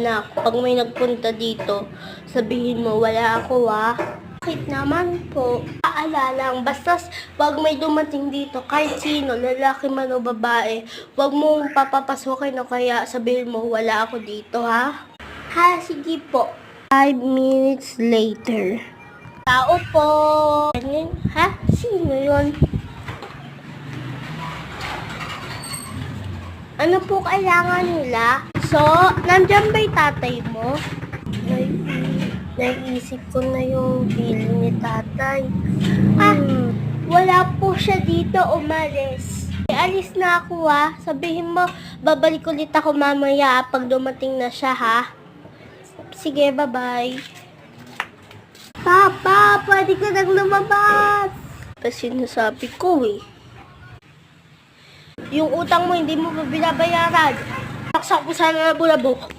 anak, pag may nagpunta dito, sabihin mo, wala ako Bakit naman po? Paalalang, basta pag may dumating dito, kahit sino, lalaki man o babae, wag mong papapasukin o kaya sabihin mo, wala ako dito, ha? Ha, sige po. 5 minutes later. Tao po. Ha? Sino yun? Ano po kailangan nila? So, nandyan ba yung tatay mo? Naisip ko na yung bill ni tatay. Wala po siya dito, umalis. Alis na ako Sabihin mo, babalik ulit ako mamaya pag dumating na siya Sige, bye-bye. Papa, pwede ka nang lumabas. Kasi sinasabi ko Yung utang mo, hindi mo ba binabayaran? Saksak mo sana na bulabok.